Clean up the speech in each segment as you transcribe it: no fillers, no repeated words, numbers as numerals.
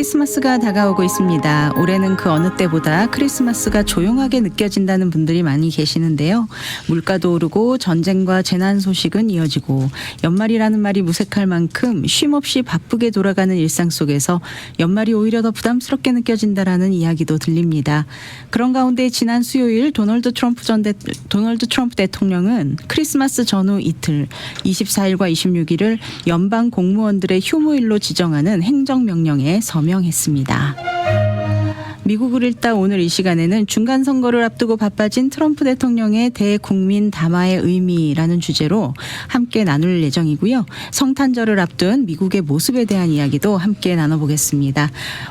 크리스마스가 다가오고 있습니다. 올해는 그 어느 때보다 크리스마스가 조용하게 느껴진다는 분들이 많이 계시는데요. 물가도 오르고 전쟁과 재난 소식은 이어지고 연말이라는 말이 무색할 만큼 쉼없이 바쁘게 돌아가는 일상 속에서 연말이 오히려 더 부담스럽게 느껴진다라는 이야기도 들립니다. 그런 가운데 지난 수요일 도널드 트럼프 대통령은 크리스마스 전후 이틀 24일과 26일을 연방 공무원들의 휴무일로 지정하는 행정명령에 서명했습니다. 미국을 읽다 오늘 이 시간에는 중간선거를 앞두고 바빠진 트럼프 대통령의 대국민 담화의 의미라는 주제로 함께 나눌 예정이고요. 성탄절을 앞둔 미국의 모습에 대한 이야기도 함께 나눠보겠습니다.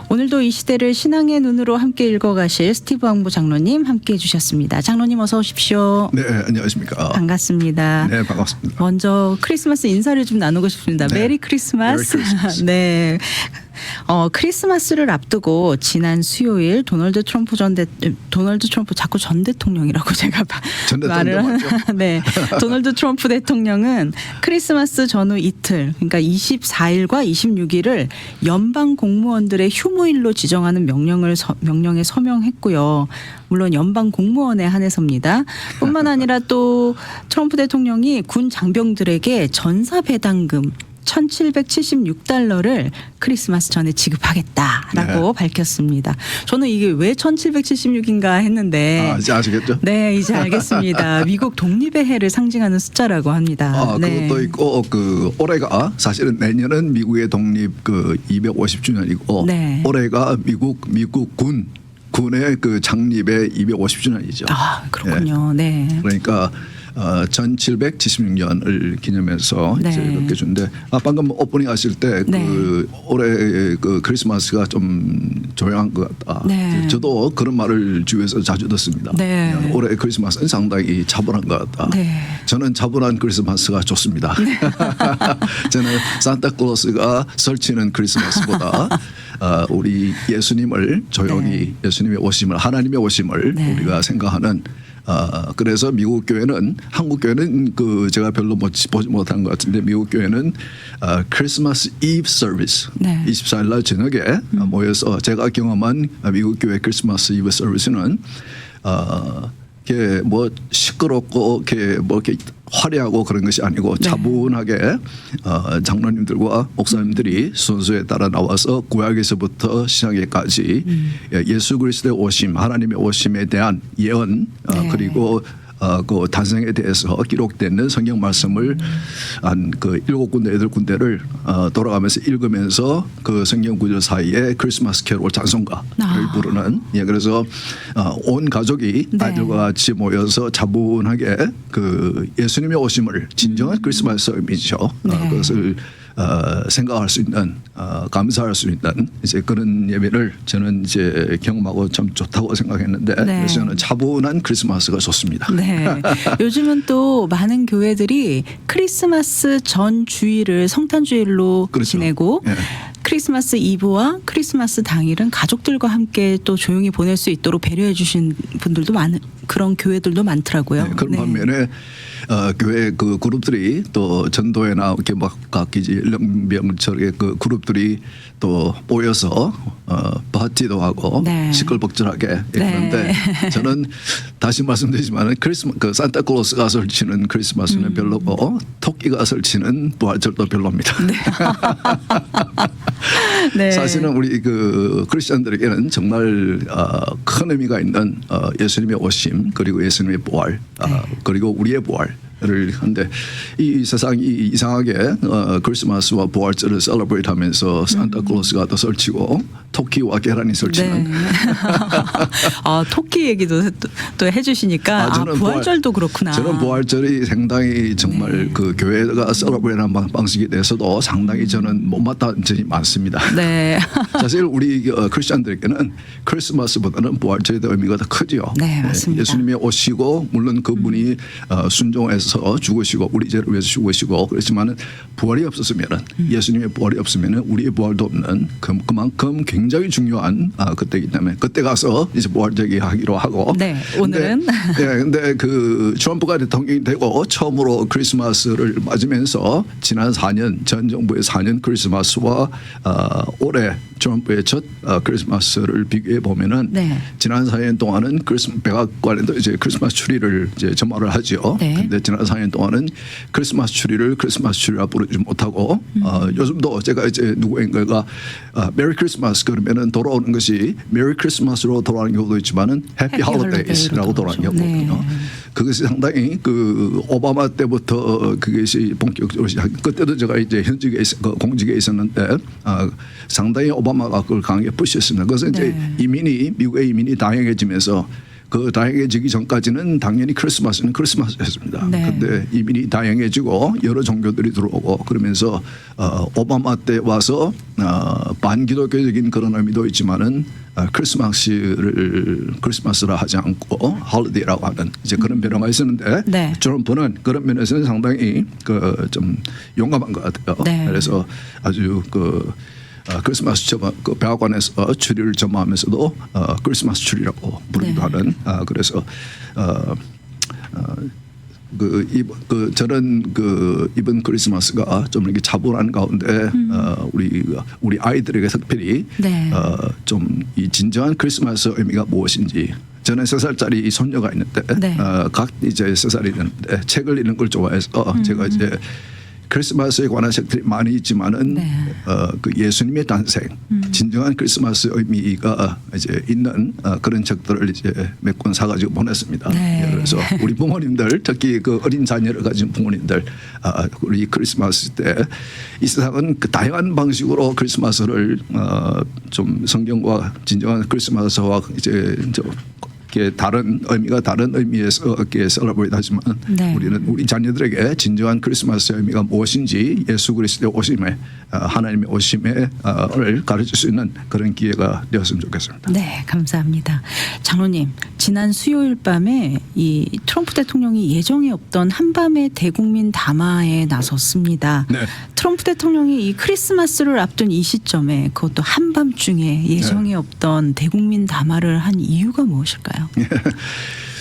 오늘도 이 시대를 신앙의 눈으로 함께 읽어가실 스티브 왕보 장로님 함께 해주셨습니다. 장로님 어서 오십시오. 네, 안녕하십니까. 반갑습니다. 네, 반갑습니다. 먼저 크리스마스 인사를 좀 나누고 싶습니다. 네. 메리 크리스마스. 메리 크리스마스. 네. 크리스마스를 앞두고 지난 수요일 도널드 트럼프 자꾸 전 대통령이라고 제가 말을 맞죠? 네. 도널드 트럼프 대통령은 크리스마스 전후 이틀, 그러니까 24일과 26일을 연방 공무원들의 휴무일로 지정하는 명령에 서명했고요. 물론 연방 공무원에 한해서입니다. 뿐만 아니라 또 트럼프 대통령이 군 장병들에게 전사 배당금 1,776달러를 크리스마스 전에 지급하겠다라고 밝혔습니다. 저는 이게 왜 1,776인가 했는데 이제 아시겠죠? 네, 이제 알겠습니다. 미국 독립의 해를 상징하는 숫자라고 합니다. 네. 그것도 있고 올해가 사실은 내년은 미국의 독립 250주년이고 네. 올해가 미국 군의 장립의 250주년이죠. 아, 그렇군요. 네. 그러니까 1776년을 기념해서 네. 이제 이렇게 준데 방금 오프닝 하실 때 네. 올해 크리스마스가 좀 조용한 것 같다. 네. 저도 그런 말을 주위에서 자주 듣습니다. 네. 올해 크리스마스는 상당히 차분한 것 같다. 네. 저는 차분한 크리스마스가 좋습니다. 저는 산타클로스가 설치는 크리스마스보다 우리 예수님을 조용히 네. 예수님의 오심을 하나님의 오심을 네. 우리가 생각하는 그래서 미국 교회는 한국 교회는 제가 별로 보지 못한 것 같은데 미국 교회는 크리스마스 이브 서비스 네. 24일 날 저녁에 모여서 제가 경험한 미국 교회 크리스마스 이브 서비스는 뭐 시끄럽고 이렇게 화려하고 그런 것이 아니고 네. 차분하게 장로님들과 목사님들이 순서에 따라 나와서 구약에서부터 신약에까지 예수 그리스도의 오심, 하나님의 오심에 대한 예언 네. 그리고 그 탄생에 대해서 기록되는 성경 말씀을 한 7군데 8군데를 돌아가면서 읽으면서 그 성경 구절 사이에 크리스마스 캐롤 찬송가를 부르는 그래서 온 가족이 네. 아이들과 같이 모여서 차분하게 예수님의 오심을 진정한 크리스마스 의미죠. 네. 그것을 생각할 수 있는 감사할 수 있는 이제 그런 예배를 저는 이제 경험하고 참 좋다고 생각했는데 네. 그래서 저는 차분한 크리스마스가 좋습니다. 네. 요즘은 또 많은 교회들이 크리스마스 전 주일을 성탄주일로 그렇죠. 지내고 예. 크리스마스 이브와 크리스마스 당일은 가족들과 함께 또 조용히 보낼 수 있도록 배려해 주신 분들도 그런 교회들도 많더라고요. 네, 그런 네. 반면에 교회 그룹들이 또 전도회나 이렇게 각 연령병처럼 그룹들이 또 모여서 파티도 하고 네. 시끌벅적하게 그런데 저는 다시 말씀드리지만 산타클로스가 설치는 크리스마스는 별로고 토끼가 설치는 부활절도 별로입니다. 네. 네. 사실은 우리 크리스천들에게는 정말 큰 의미가 있는 예수님의 오심 그리고 예수님의 부활 그리고 우리의 부활을 하는데 이 세상이 이상하게 크리스마스와 부활절을 셀러브레이트하면서 산타클로스가 더 설치고 토끼와 계란이 설치는 네. 토끼 얘기도 또 해주시니까 저는 부활절도 그렇구나. 저는 부활절이 상당히 정말 네. 교회가 셀러브레이트하는 방식에 대해서도 상당히 저는 못마땅한 점이 많습니다. 네. 사실 우리 크리스천들에게는 크리스마스보다는 부활절의 의미가 더 크죠. 네, 맞습니다. 예수님이 오시고 물론 그분이 순종해서 위해서 죽으시고 우리 죄를 위해서 죽으시고 그렇지만은 부활이 없었으면은 예수님의 부활이 없으면은 우리의 부활도 없는 그만큼 굉장히 중요한 그때이기 때문에 그때 가서 이제 부활 제기하기로 하고. 네, 오늘은. 근데 그 트럼프가 대통령이 되고 처음으로 크리스마스를 맞으면서 지난 4년 전 정부의 4년 크리스마스와 올해 트럼프의 첫 크리스마스를 비교해 보면은 네. 지난 4년 동안은 백악관에도 이제 크리스마스 추리를 이제 점화를 하죠. 네. 근데 지난 4년 동안은 크리스마스 추리를 크리스마스 추리라 부르지 못하고 요즘도 제가 이제 누구인가가 메리 크리스마스 그러면은 돌아오는 것이 메리 크리스마스로 돌아오는 경우도 있지만은 해피 할리데이스라고 돌아오는 경우거든요. 네. 그것이 상당히 그 오바마 때부터 그것이 본격적으로 시작. 그때도 제가 이제 현직에 공직에 있었는데 상당히 오바마가 그걸 강하게 푸시했습니다. 그것은 이제 이민이 미국의 이민이 다양해지면서 그 다양해지기 전까지는 당연히 크리스마스는 크리스마스였습니다. 그런데 네. 이민이 다양해지고 여러 종교들이 들어오고 그러면서 오바마 때 와서 반기독교적인 그런 의미도 있지만은 크리스마스라 하지 않고 홀리데이라고 하는 이제 그런 변화가 있었는데 네. 트럼프는 그런 면에서는 상당히 그 좀 용감한 것 같아요. 네. 그래서 아주 크리스마스 그 백악관에서 추리를 점화하면서도 크리스마스 추리라고 부르기도 하는 그래서 저런 이번 크리스마스가 좀 이렇게 차분한 가운데 우리 아이들에게 특별히 네. 좀 이 진정한 크리스마스 의미가 무엇인지. 저는 3살짜리 이 손녀가 있는데 네. 각 이제 3살이 되는데 책을 읽는 걸 좋아해서 제가 이제 크리스마스에 관한 책들이 많이 있지만은 네. 그 예수님의 탄생, 진정한 크리스마스 의미가 이제 있는 그런 책들을 이제 몇 권 사가지고 보냈습니다. 네. 그래서 우리 부모님들, 특히 그 어린 자녀를 가진 부모님들, 우리 크리스마스 때 이 세상은 그 다양한 방식으로 크리스마스를 좀 성경과 진정한 크리스마스와 이제 다른 의미가 다른 의미에서 셀러브레이트 하지만 네. 우리는 우리 자녀들에게 진정한 크리스마스의 의미가 무엇인지 예수 그리스도의 오심에 하나님의 오심을 가르칠 수 있는 그런 기회가 되었으면 좋겠습니다. 네, 감사합니다. 장로님, 지난 수요일 밤에 이 트럼프 대통령이 예정에 없던 한밤의 대국민 담화에 나섰습니다. 네. 트럼프 대통령이 이 크리스마스를 앞둔 이 시점에 그것도 한밤중에 예정에 없던 대국민 담화를 한 이유가 무엇일까요?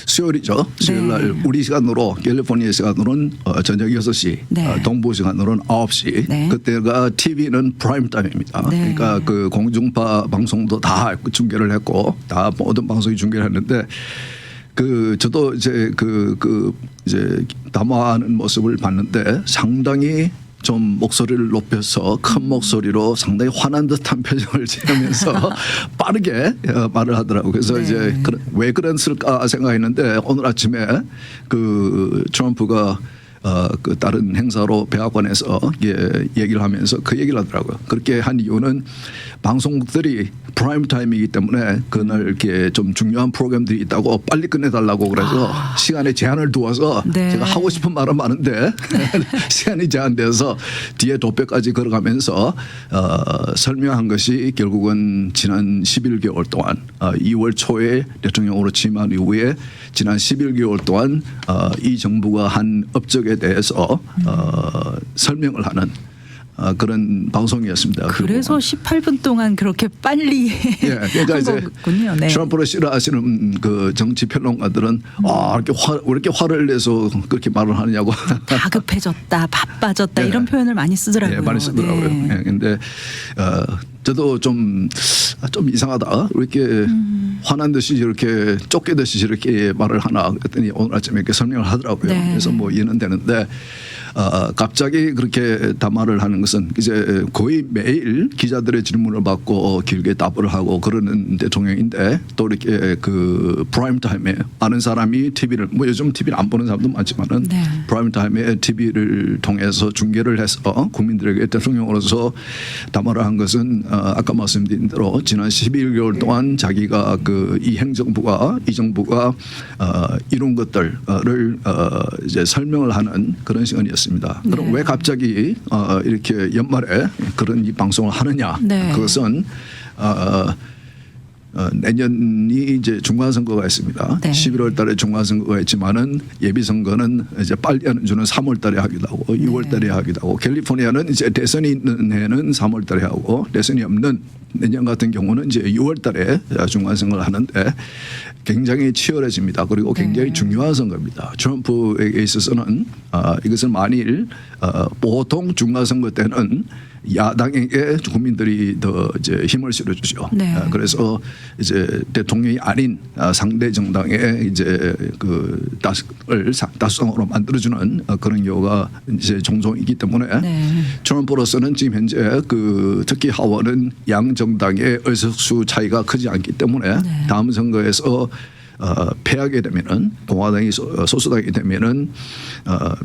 수요일이죠. 수요일 날 우리 시간으로 캘리포니아 시간으로는 저녁 6시, 네. 동부 시간으로는 9시. 네. 그때가 TV는 프라임 타임입니다. 네. 그러니까 그 공중파 방송도 다 중계를 했고 다 모든 방송이 중계를 했는데 저도 이제 이제 담화하는 모습을 봤는데 상당히 좀 목소리를 높여서 큰 목소리로 상당히 화난 듯한 표정을 지으면서 빠르게 말을 하더라고요. 그래서 네. 이제 왜 그랬을까 생각했는데 오늘 아침에 그 트럼프가 그 다른 행사로 백악관에서 얘기를 하면서 그 얘기를 하더라고요. 그렇게 한 이유는 방송국들이 프라임 타임이기 때문에 그날 이렇게 좀 중요한 프로그램들이 있다고 빨리 끝내달라고 그래서 시간에 제한을 두어서 네. 제가 하고 싶은 말은 많은데 시간이 제한돼서 뒤에 도표까지 걸어가면서 설명한 것이 결국은 지난 11개월 동안 2월 초에 대통령으로 취임한 이후에 지난 11개월 동안 이 정부가 한 업적에 대해서 설명을 하는 그런 방송이었습니다. 그래서 18분 동안 그렇게 빨리 그러니까 한 이제 거군요. 네. 트럼프를 싫어하시는 그 정치 평론가들은 왜 이렇게 화를 내서 그렇게 말을 하느냐고 다급해졌다, 바빠졌다 네. 이런 표현을 많이 쓰더라고요. 많이 쓰더라고요. 네. 근데 저도 좀 이상하다. 왜 이렇게 화난 듯이 이렇게 쫓기듯이 이렇게 말을 하나 그랬더니 오늘 아침에 이렇게 설명을 하더라고요. 네. 그래서 뭐 이해는 되는데 갑자기 그렇게 담화를 하는 것은 이제 거의 매일 기자들의 질문을 받고 길게 답을 하고 그러는 대통령인데 또 이렇게 그 프라임 타임에 아는 사람이 TV를 뭐 요즘 TV를 안 보는 사람도 많지만은 네. 프라임 타임에 TV를 통해서 중계를 해서 국민들에게 대통령으로서 담화를 한 것은 아까 말씀드린 대로 지난 11개월 동안 자기가 그 이 행정부가 이 정부가 이룬 것들을 이제 설명을 하는 그런 시간이었습니다. 그럼 네. 왜 갑자기 이렇게 연말에 그런 이 방송을 하느냐? 네. 그것은 내년이 이제 중간선거가 있습니다. 네. 11월 달에 중간선거가 있지만은 예비선거는 이제 빨리 하는 주는 3월 달에 하기도 하고 6월 달에 하기도 하고 캘리포니아는 이제 대선이 있는 해는 3월 달에 하고 대선이 없는 내년 같은 경우는 이제 6월 달에 중간선거를 하는데 굉장히 치열해집니다. 그리고 굉장히 중요한 선거입니다. 트럼프에게 있어서는 이것은 만일 보통 중간선거 때는 야당에게 국민들이 더 이제 힘을 실어주죠. 네. 그래서 이제 대통령이 아닌 상대 정당에 이제 그 다수당으로 만들어주는 그런 경우가 이제 종종 있기 때문에 네. 트럼프로서는 지금 현재 그 특히 하원은 양 정당의 의석수 차이가 크지 않기 때문에 네. 다음 선거에서 패하게 되면은 공화당이 소수당이 되면은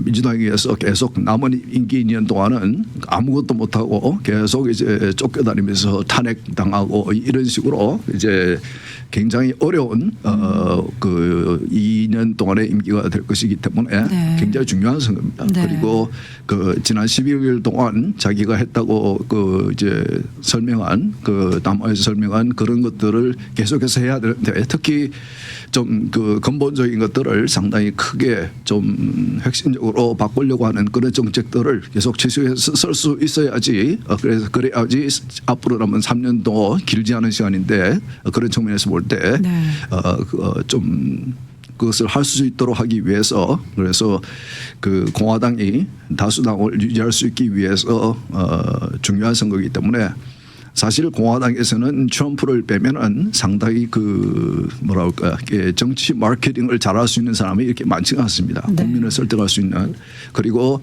민주당에서 계속 남은 임기 2년 동안은 아무것도 못하고 계속 이제 쫓겨다니면서 탄핵당하고 이런 식으로 이제 굉장히 어려운 그 2년 동안의 임기가 될 것이기 때문에 네. 굉장히 중요한 선거입니다. 네. 그리고 그 지난 12일 동안 자기가 했다고 그 이제 설명한 그 담화에서 설명한 그런 것들을 계속해서 해야 되는데 특히 좀 그 근본적인 것들을 상당히 크게 좀 핵심적으로 바꾸려고 하는 그런 정책들을 계속 지속해서 쓸 수 있어야지 그래서 그래야지 앞으로 남은 3년 동안 길지 않은 시간인데 그런 측면에서 볼 때 네. 좀 그것을 할 수 있도록 하기 위해서 그래서 그 공화당이 다수당을 유지할 수 있기 위해서 중요한 선거이기 때문에 사실 공화당에서는 트럼프를 빼면은 상당히 그 뭐랄까 정치 마케팅을 잘할 수 있는 사람이 이렇게 많지가 않습니다. 네. 국민을 설득할 수 있는 그리고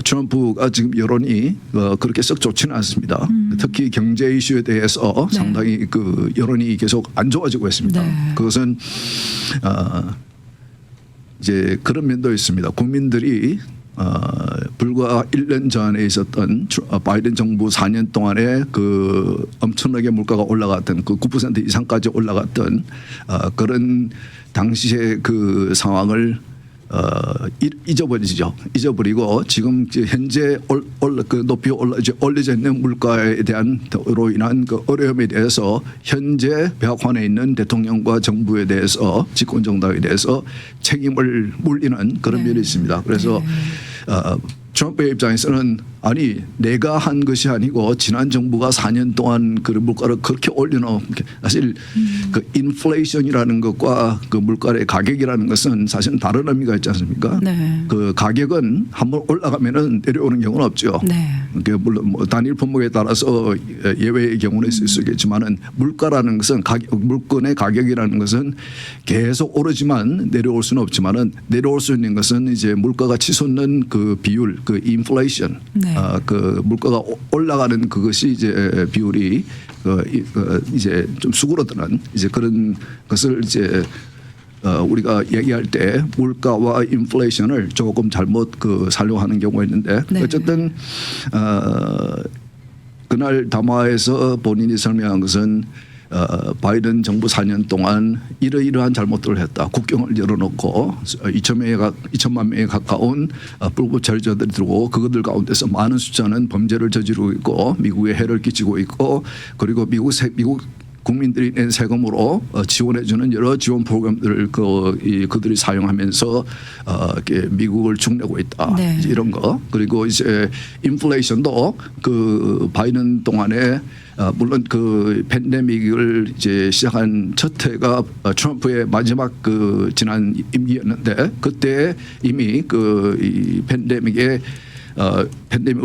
트럼프가 지금 여론이 그렇게 썩 좋지는 않습니다. 특히 경제 이슈에 대해서 네. 상당히 그 여론이 계속 안 좋아지고 있습니다. 네. 그것은 이제 그런 면도 있습니다. 국민들이 불과 1년 전에 있었던 바이든 정부 4년 동안에 그 엄청나게 물가가 올라갔던 그 9% 이상까지 올라갔던 그런 당시의 그 상황을 잊어버리죠. 잊어버리고 지금 현재 그 높이 올려져 있는 물가에 대한로 인한 그 어려움에 대해서 현재 백악관에 있는 대통령과 정부에 대해서 집권 정당에 대해서 책임을 물리는 그런 네. 면이 있습니다. 그래서 트럼프의 입장에서는 아니 내가 한 것이 아니고 지난 정부가 4년 동안 그 물가를 그렇게 올려놓은 사실 그 인플레이션이라는 것과 그 물가의 가격이라는 것은 사실은 다른 의미가 있지 않습니까? 네. 그 가격은 한번 올라가면은 내려오는 경우는 없죠. 네. 물론 뭐 단일 품목에 따라서 예외의 경우는 있을 수 있겠지만은 물가라는 것은 물건의 가격이라는 것은 계속 오르지만 내려올 수는 없지만은 내려올 수 있는 것은 이제 물가가 치솟는 그 비율, 그 인플레이션, 네. 그 물가가 올라가는 그것이 이제 비율이 이제 좀 수그러드는 이제 그런 것을 이제 우리가 얘기할 때 물가와 인플레이션을 조금 잘못 그 살려하는 경우가 있는데 네. 어쨌든 그날 담화에서 본인이 설명한 것은 바이든 정부 4년 동안 이러이러한 잘못들을 했다. 국경을 열어놓고 2천만 명에 가까운 불법 체류자들이 들어오고 그것들 가운데서 많은 숫자는 범죄를 저지르고 있고 미국에 해를 끼치고 있고 그리고 미국 국민들이 낸 세금으로 지원해주는 여러 지원 프로그램들을 그들이 사용하면서 이렇게 미국을 축내고 있다. 네. 이런 거. 그리고 이제 인플레이션도 그 바이든 동안에 물론 그 팬데믹을 이제 시작한 첫 해가 트럼프의 마지막 그 지난 임기였는데 그때 이미 그 이 팬데믹을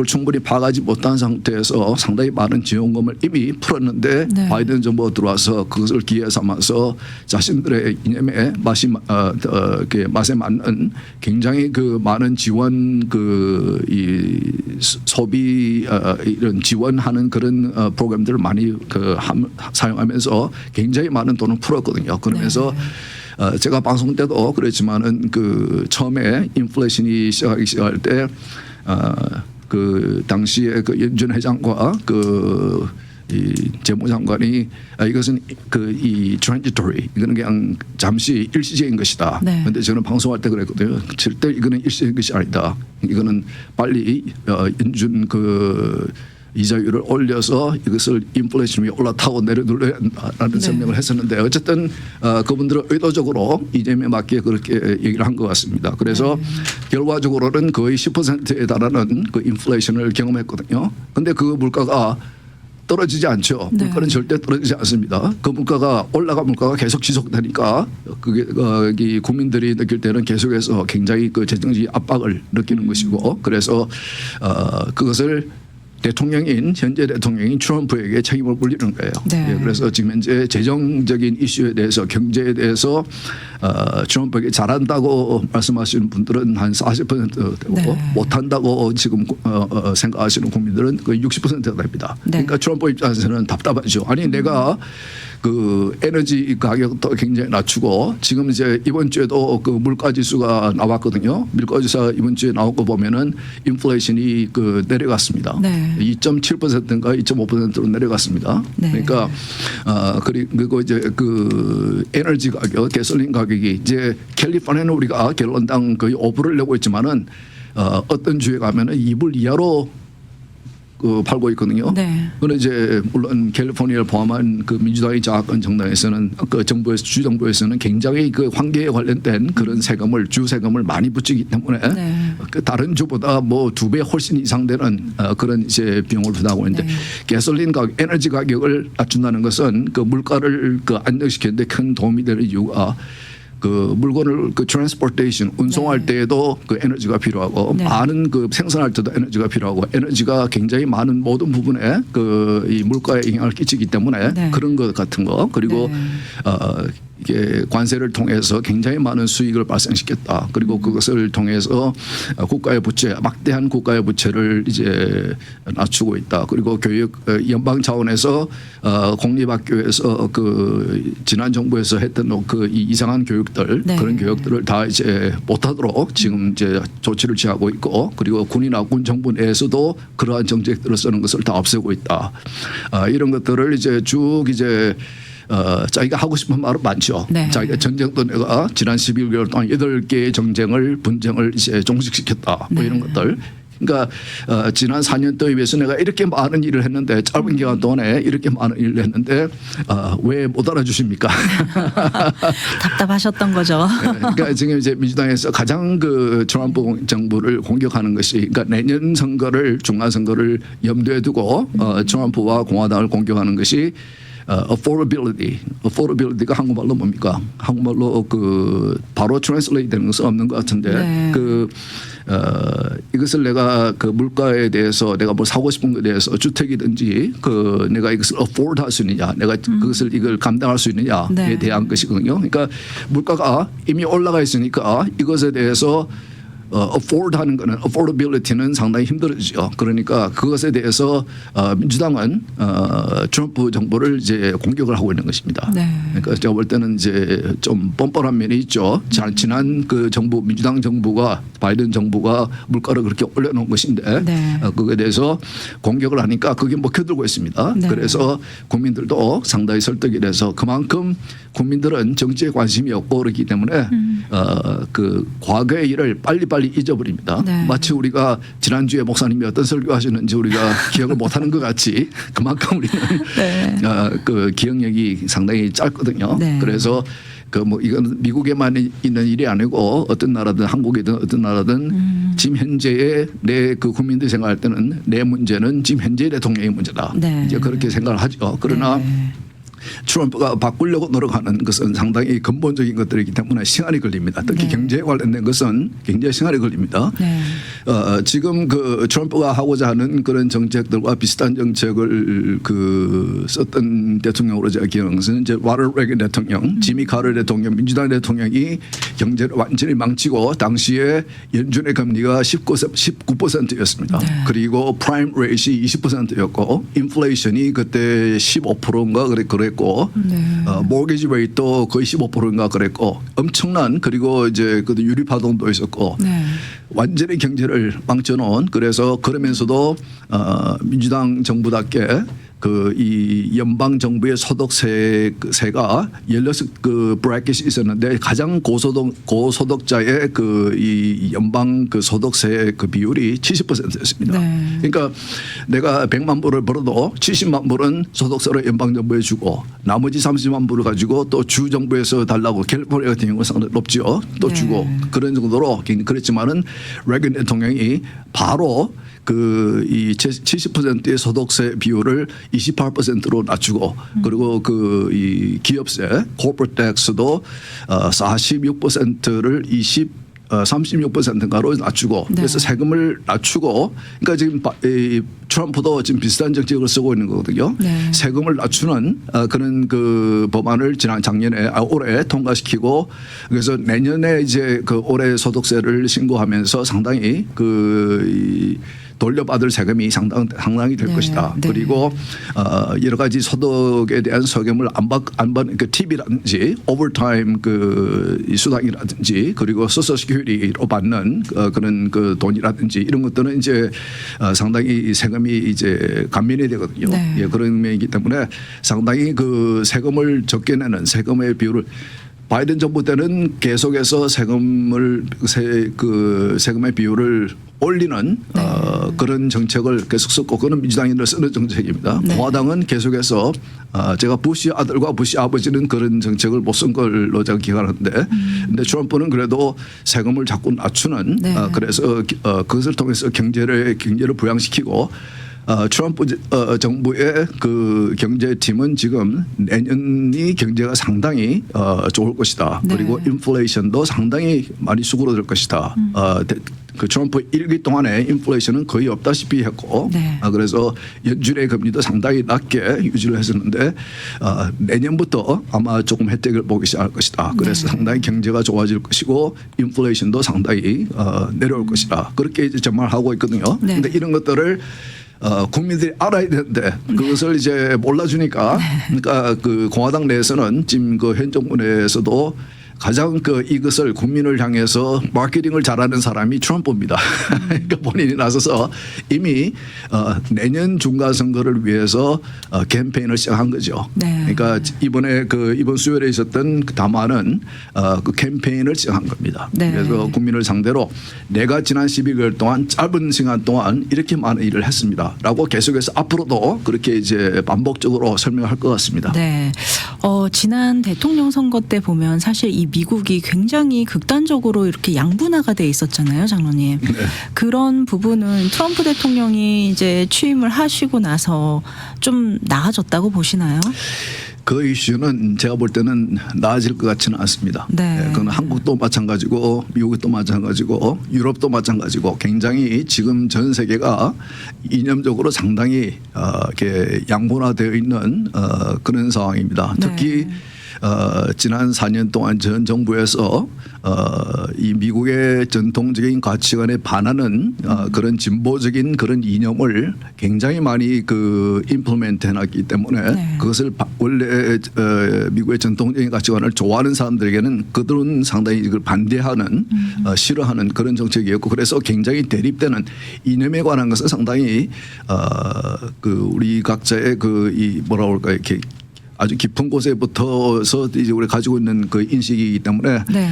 충분히 파악하지 못한 상태에서 상당히 많은 지원금을 이미 풀었는데 네. 바이든 정부가 들어와서 그것을 기회 삼아서 자신들의 이념에 맛에 맞는 굉장히 그 많은 지원 이 소비 이런 지원하는 그런 프로그램들을 많이 사용하면서 굉장히 많은 돈을 풀었거든요. 그러면서 제가 방송 때도 그랬지만은 그 처음에 인플레이션이 시작할 때 그 당시에 그 연준 회장과 이 재무장관이 이것은 이 transitory 이거는 그냥 잠시 일시적인 것이다. 그런데 네. 저는 방송할 때 그랬거든요. 절대 이거는 일시적인 것이 아니다. 이거는 빨리 연준 이자율을 올려서 이것을 인플레이션이 올라타고 내려둘러야 한다라는 설명을 했었는데 어쨌든 그분들은 의도적으로 이재명에 맞게 그렇게 얘기를 한 것 같습니다. 그래서 결과적으로는 거의 10%에 달하는 그 인플레이션을 경험했거든요. 근데 그 물가가 떨어지지 않죠. 네. 물가는 절대 떨어지지 않습니다. 그 물가가 올라간 물가가 계속 지속되니까 그게 이 국민들이 느낄 때는 계속해서 굉장히 그 재정적 압박을 느끼는 것이고 그래서 그것을 대통령인 현재 대통령인 트럼프에게 책임을 물리는 거예요. 네. 예, 그래서 지금 현재 재정적인 이슈에 대해서 경제에 대해서 트럼프에게 잘한다고 말씀하시는 분들은 한 40% 되고 네. 못한다고 지금 생각하시는 국민들은 거의 60%가 됩니다. 네. 그러니까 트럼프 입장에서는 답답하죠. 아니 내가 그 에너지 가격도 굉장히 낮추고 지금 이제 이번 주에도 그 물가 지수가 나왔거든요. 물가 지수가 이번 주에 나온 거 보면은 인플레이션이 그 내려갔습니다. 네. 2.7%인가 2.5%로 내려갔습니다. 네. 그러니까 그리고 이제 그 에너지 가격, 가솔린 가격이 이제 캘리포니아는 우리가 갤런당 거의 5불을 내고 있지만은 어떤 주에 가면은 2불 이하로 그 팔고 있거든요. 네. 그런데 이제 물론 캘리포니아를 포함한 그 민주당이 장악한 정당에서는 그 정부에서 주정부에서는 굉장히 그 환경에 관련된 그런 세금을 주 세금을 많이 붙이기 때문에 네. 그 다른 주보다 뭐 2배 훨씬 이상 되는 그런 이제 비용을 부담하고 있는데 네. 가솔린 가격, 에너지 가격을 낮춘다는 것은 그 물가를 그 안정시키는데 큰 도움이 되는 이유가 그 물건을 그 트랜스포테이션 운송할 네. 때에도 그 에너지가 필요하고 네. 많은 그 생산할 때도 에너지가 필요하고 에너지가 굉장히 많은 모든 부분에 그 이 물가에 영향을 끼치기 때문에 네. 그런 것 같은 거 그리고 네. 이게 관세를 통해서 굉장히 많은 수익을 발생시켰다. 그리고 그것을 통해서 국가의 부채, 막대한 국가의 부채를 이제 낮추고 있다. 그리고 교육 연방 차원에서 공립학교에서 그 지난 정부에서 했던 그 이상한 교육들 네. 그런 교육들을 다 이제 못하도록 지금 이제 조치를 취하고 있고 그리고 군이나 군 정부 내에서도 그러한 정책들을 쓰는 것을 다 없애고 있다. 이런 것들을 이제 쭉 이제 자기가 하고 싶은 말은 많죠. 네. 자기가 전쟁도 내가 지난 11개월 동안 8개의 분쟁을 이제 종식시켰다. 뭐 이런 것들. 그러니까 지난 4년 동안에 비해서 내가 이렇게 많은 일을 했는데 짧은 기간 동안에 이렇게 많은 일을 했는데 왜 못 알아주십니까? 답답하셨던 거죠. 그러니까 지금 이제 민주당에서 가장 그 트럼프 정부를 공격하는 것이 그러니까 내년 선거를 중간 선거를 염두에 두고 트럼프와 공화당을 공격하는 것이 affordability가 한국말로 뭡니까? 한국말로 그 바로 트랜슬레이트 되는 것은 없는 것 같은데 네. 이것을 내가 그 물가에 대해서 내가 뭐 사고 싶은 것에 대해서 주택이든지 그 내가 이것을 afford 할 수 있느냐, 내가 그것을 이걸 감당할 수 있느냐에 네. 대한 것이거든요. 그러니까 물가가 이미 올라가 있으니까 이것에 대해서 afford 하는 거는 affordability는 상당히 힘들어지죠. 그러니까 그것에 대해서 민주당은 트럼프 정부를 이제 공격을 하고 있는 것입니다. 네. 그러니까 제가 볼 때는 이제 좀 뻔뻔한 면이 있죠. 지난 그 정부 민주당 정부가 바이든 정부가 물가를 그렇게 올려놓은 것인데 네. 그거에 대해서 공격을 하니까 그게 먹혀들고 있습니다. 네. 그래서 국민들도 상당히 설득이 돼서 그만큼 국민들은 정치에 관심이 없고 그렇기 때문에 그 과거의 일을 빨리빨리 잊어버립니다. 네. 마치 우리가 지난주에 목사님이 어떤 설교하시는지 우리가 기억을 못하는 것 같이 그만큼 우리는 네. 그 기억력이 상당히 짧거든요. 네. 그래서 그 뭐 이건 미국에만 있는 일이 아니고 어떤 나라든 한국이든 어떤 나라든 지금 현재의 내 그 국민들이 생각할 때는 내 문제는 지금 현재 대통령의 문제다. 네. 이제 그렇게 생각을 하죠. 그러나 네. 트럼프가 바꾸려고 노력하는 것은 상당히 근본적인 것들이기 때문에 시간이 걸립니다. 특히 네. 경제에 관련된 것은 굉장히 시간이 걸립니다. 네. 지금 그 트럼프가 하고자 하는 그런 정책들과 비슷한 정책을 그 썼던 대통령으로 제가 기억하는 것은 이제 와럴 레건 대통령, 지미 카터 대통령, 민주당 대통령이 경제를 완전히 망치고 당시에 연준의 금리가 19%였습니다. 네. 그리고 프라임 레이시 20%였고 인플레이션이 그때 15%인가 그랬고 네. 모기지 레이트도 거의 15%인가 그랬고 엄청난 그리고 이제 그 유리 파동도 있었고 네. 완전히 경제를 망쳐놓은 그래서 그러면서도 민주당 정부답게 그 이 연방 정부의 소득세가 16그 브래킷이 있었는데 가장 고소득자의 그 이 연방 그 소득세 그 비율이 70%였습니다. 네. 그러니까 내가 100만 불을 벌어도 70만 불은 소득세로 연방 정부에 주고 나머지 30만 불을 가지고 또 주 정부에서 달라고 캘리포니아 같은 경우는 상당히 높죠. 또 네. 주고 그런 정도로 그렇지만은 레건 대통령이 바로 그 이 70%의 소득세 비율을 28%로 낮추고 그리고 그 이 기업세 corporate tax도 46%를 36%인가로 낮추고 네. 그래서 세금을 낮추고 그러니까 지금 이 트럼프도 지금 비슷한 정책을 쓰고 있는 거거든요. 네. 세금을 낮추는 그런 그 법안을 올해 통과시키고 그래서 내년에 이제 그 올해 소득세를 신고하면서 상당히 이 돌려받을 세금이 상당히 될 네. 것이다. 네. 그리고 여러 가지 소득에 대한 세금을 안 받는 그 팁이라든지 오버타임 그 수당이라든지 그리고 소셜 시큐리티로 받는 그런 그 돈이라든지 이런 것들은 이제 상당히 세금이 이제 감면이 되거든요. 네. 예, 그런 면이기 때문에 상당히 그 세금을 적게 내는 세금의 비율을 바이든 정부 때는 계속해서 세금의 비율을 올리는 그런 정책을 계속 썼고 그거는 민주당이 늘 쓰는 정책입니다. 네. 공화당은 계속해서 제가 부시 아들과 부시 아버지는 그런 정책을 못 쓴 걸로 제가 기억하는데 근데 트럼프는 그래도 세금을 자꾸 낮추는 네. 그래서 그것을 통해서 경제를 부양시키고 트럼프 정부의 그 경제팀은 지금 내년이 경제가 상당히 좋을 것이다. 네. 그리고 인플레이션도 상당히 많이 수그러들 것이다. 그 트럼프 1기 동안에 인플레이션은 거의 없다시피 했고 네. 그래서 연준의 금리도 상당히 낮게 유지를 했었는데 내년부터 아마 조금 혜택을 보기 시작할 것이다. 그래서 네. 상당히 경제가 좋아질 것이고 인플레이션도 상당히 내려올 것이다. 그렇게 이제 전망하고 있거든요. 네. 그런데 이런 것들을 국민들이 알아야 되는데 그것을 이제 몰라주니까 그러니까 그 공화당 내에서는 지금 그 현 정부 내에서도 가장 이것을 국민을 향해서 마케팅을 잘하는 사람이 트럼프입니다. 그러니까 본인이 나서서 이미 내년 중간 선거를 위해서 캠페인을 시작한 거죠. 네. 그러니까 이번 수요일에 있었던 그 담화는 그 캠페인을 시작한 겁니다. 네. 그래서 국민을 상대로 내가 지난 12개월 동안 짧은 시간 동안 이렇게 많은 일을 했습니다라고 계속해서 앞으로도 그렇게 이제 반복적으로 설명할 것 같습니다. 네. 지난 대통령 선거 때 보면 사실 이 미국이 굉장히 극단적으로 이렇게 양분화가 돼 있었잖아요, 장로님. 네. 그런 부분은 트럼프 대통령이 이제 취임을 하시고 나서 좀 나아졌다고 보시나요? 그 이슈는 제가 볼 때는 나아질 것 같지는 않습니다. 네. 그건 한국도 마찬가지고 미국도 마찬가지고 유럽도 마찬가지고 굉장히 지금 전 세계가 이념적으로 상당히 이렇게 양분화되어 있는 그런 상황입니다. 네. 특히 지난 4년 동안 전 정부에서 이 미국의 전통적인 가치관에 반하는 그런 진보적인 그런 이념을 굉장히 많이 임플멘트 해놨기 때문에 네. 그것을 원래 미국의 전통적인 가치관을 좋아하는 사람들에게는 그들은 상당히 이걸 반대하는 싫어하는 그런 정책이었고 그래서 굉장히 대립되는 이념에 관한 것은 상당히 우리 각자의 이 뭐라 그럴까 이렇게 아주 깊은 곳에부터서 이제 우리가 가지고 있는 그 인식이기 때문에 네.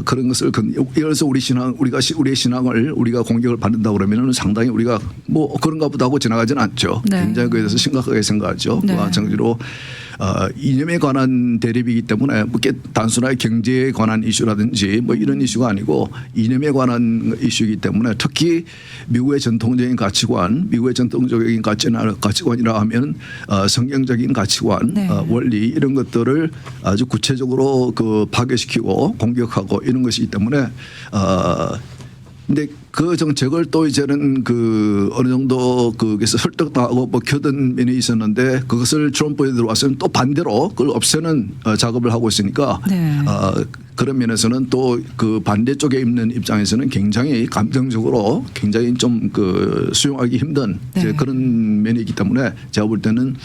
그런 것을 그래서 우리의 신앙을 우리가 공격을 받는다 그러면은 상당히 우리가 뭐 그런가 보다 하고 지나가지는 않죠. 네. 굉장히 그에 대해서 심각하게 생각하죠. 네. 마찬가지로 이념에 관한 대립이기 때문에 그게 단순하게 경제에 관한 이슈라든지 뭐 이런 이슈가 아니고 이념에 관한 이슈이기 때문에 특히 미국의 전통적인 가치관, 미국의 전통적인 가치관이라 하면 성경적인 가치관, 네. 원리 이런 것들을 아주 구체적으로 파괴시키고 공격하고 이런 것이기 때문에 근데 그 정책을 또 이제는 어느 정도 그게서 설득당하고 먹혀든 면이 있었는데 그것을 트럼프에 들어와서는 또 반대로 그걸 없애는 작업을 하고 있으니까 네. 그런 면에서는 또 그 반대쪽에 있는 입장에서는 굉장히 감정적으로 굉장히 좀 수용하기 힘든 네. 이제 그런 면이 있기 때문에 제가 볼 때는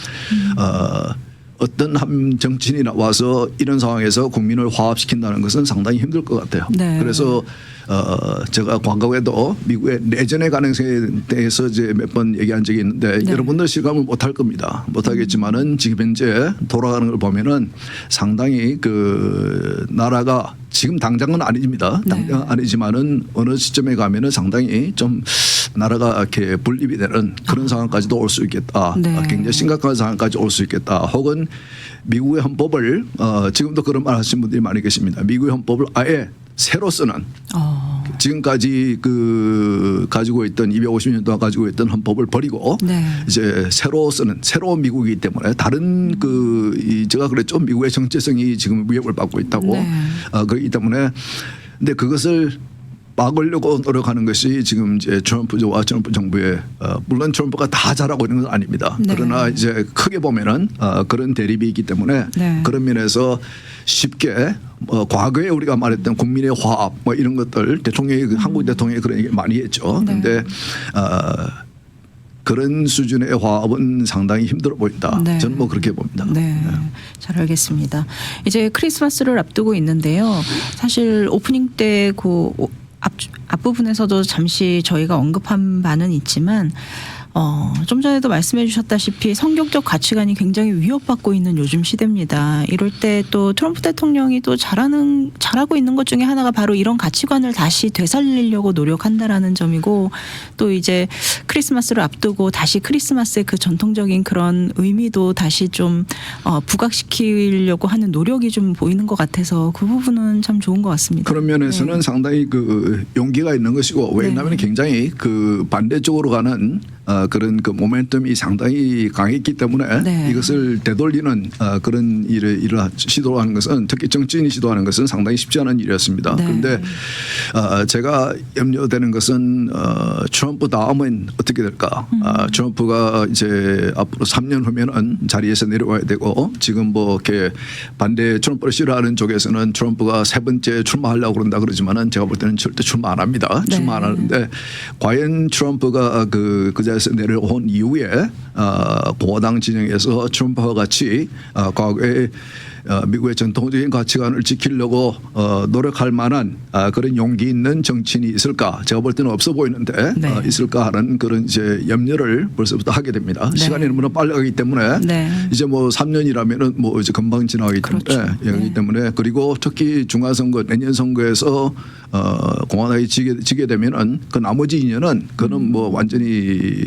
어떤 한 정치인이 나와서 이런 상황에서 국민을 화합시킨다는 것은 상당히 힘들 것 같아요. 네. 그래서 제가 과거에도 미국의 내전의 가능성에 대해서 이제 몇 번 얘기한 적이 있는데 네. 여러분들 실감을 못할 겁니다. 못하겠지만은 지금 현재 돌아가는 걸 보면은 상당히 그 나라가 지금 당장은 아닙니다. 당장은 아니지만은 어느 시점에 가면은 상당히 좀 나라가 이렇게 분립이 되는 그런 상황까지도 올 수 있겠다. 네. 굉장히 심각한 상황까지 올 수 있겠다. 혹은 미국의 헌법을 지금도 그런 말 하시는 분들이 많이 계십니다. 미국의 헌법을 아예 새로 쓰는 지금까지 그 가지고 있던 250년 동안 가지고 있던 헌법을 버리고 네. 이제 새로 쓰는 새로운 미국이기 때문에 다른 제가 그랬죠. 미국의 정체성이 지금 위협을 받고 있다고. 네. 그렇기 때문에 근데 그것을 막으려고 노력하는 것이 지금 이제 트럼프 정부의 물론 트럼프가 다 잘하고 있는 건 아닙니다. 네. 그러나 이제 크게 보면은 그런 대립이 있기 때문에 네. 그런 면에서 쉽게 과거에 우리가 말했던 국민의 화합 뭐 이런 것들 대통령이 한국 대통령이 그런 얘기 많이 했죠. 네. 그런데 그런 수준의 화합은 상당히 힘들어 보인다. 네. 저는 뭐 그렇게 봅니다. 네. 잘 알겠습니다. 이제 크리스마스를 앞두고 있는데요. 사실 오프닝 때 그 앞부분에서도 잠시 저희가 언급한 바는 있지만 좀 전에도 말씀해 주셨다시피 성경적 가치관이 굉장히 위협받고 있는 요즘 시대입니다. 이럴 때 또 트럼프 대통령이 또 잘하고 있는 것 중에 하나가 바로 이런 가치관을 다시 되살리려고 노력한다라는 점이고 또 이제 크리스마스를 앞두고 다시 크리스마스의 그 전통적인 그런 의미도 다시 좀 부각시키려고 하는 노력이 좀 보이는 것 같아서 그 부분은 참 좋은 것 같습니다. 그런 면에서는 네. 상당히 그 용기가 있는 것이고 왜냐하면 네. 굉장히 그 반대쪽으로 가는 그런 그 모멘텀이 상당히 강했기 때문에 네. 이것을 되돌리는 그런 일을 시도하는 것은 특히 정치인이 시도하는 것은 상당히 쉽지 않은 일이었습니다. 네. 그런데 제가 염려되는 것은 트럼프 다음은 어떻게 될까? 트럼프가 이제 앞으로 3년 후면은 자리에서 내려와야 되고 지금 뭐 이렇게 반대 트럼프를 싫어하는 쪽에서는 트럼프가 세 번째 출마하려고 그런다 그러지만은 제가 볼 때는 절대 출마 안 합니다. 네. 출마 안 하는데 과연 트럼프가 그 자리에서 내려온 이후에 공화당 진영에서 트럼프와 같이 과거에 미국의 전통적인 가치관을 지키려고 노력할 만한 그런 용기 있는 정치인이 있을까? 제가 볼 때는 없어 보이는데 네. 있을까 하는 그런 이제 염려를 벌써부터 하게 됩니다. 네. 시간이 너무나 빨리 가기 때문에 네. 이제 뭐 3년이라면은 뭐 이제 금방 지나가기 그렇죠. 때문에 네. 그리고 특히 중간선거 내년 선거에서 공화당이 지게 되면은 그 나머지 2년은 그는 뭐 완전히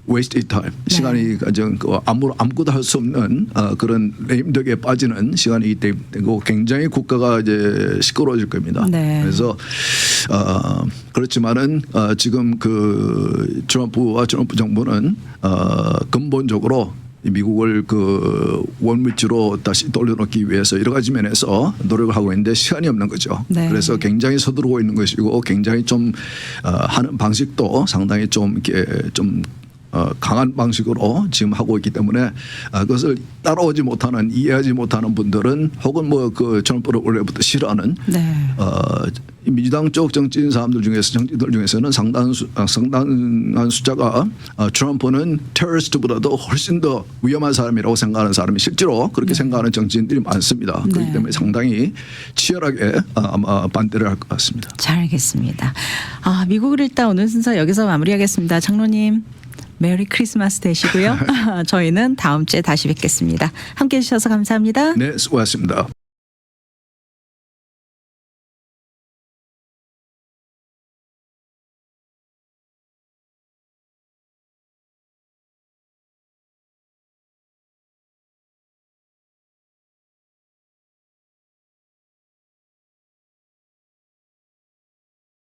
waste time 시간이 가장 아무것도 할 수 없는 그런 레임덕에 빠지는 시간이 되고 굉장히 국가가 이제 시끄러워질 겁니다. 네. 그래서 그렇지만은 지금 그 트럼프 정부는 근본적으로 미국을 그 원위치로 다시 돌려놓기 위해서 여러 가지 면에서 노력을 하고 있는데 시간이 없는 거죠. 네. 그래서 굉장히 서두르고 있는 것이고 굉장히 좀 하는 방식도 상당히 좀 이렇게 좀 강한 방식으로 지금 하고 있기 때문에 그것을 따라오지 못하는 이해하지 못하는 분들은 혹은 뭐 그 트럼프를 원래부터 싫어하는 네. 민주당 쪽 정치인 정치인들 중에서는 상당한 숫자가 트럼프는 테러리스트보다도 훨씬 더 위험한 사람이라고 생각하는 사람이 실제로 그렇게 생각하는 정치인들이 많습니다. 네. 그렇기 때문에 상당히 치열하게 아마 반대를 할 것 같습니다. 잘 알겠습니다. 미국을 읽다 오늘 순서 여기서 마무리하겠습니다. 장로님. 메리 크리스마스 되시고요. 저희는 다음 주에 다시 뵙겠습니다. 함께해 주셔서 감사합니다. 네, 수고하셨습니다.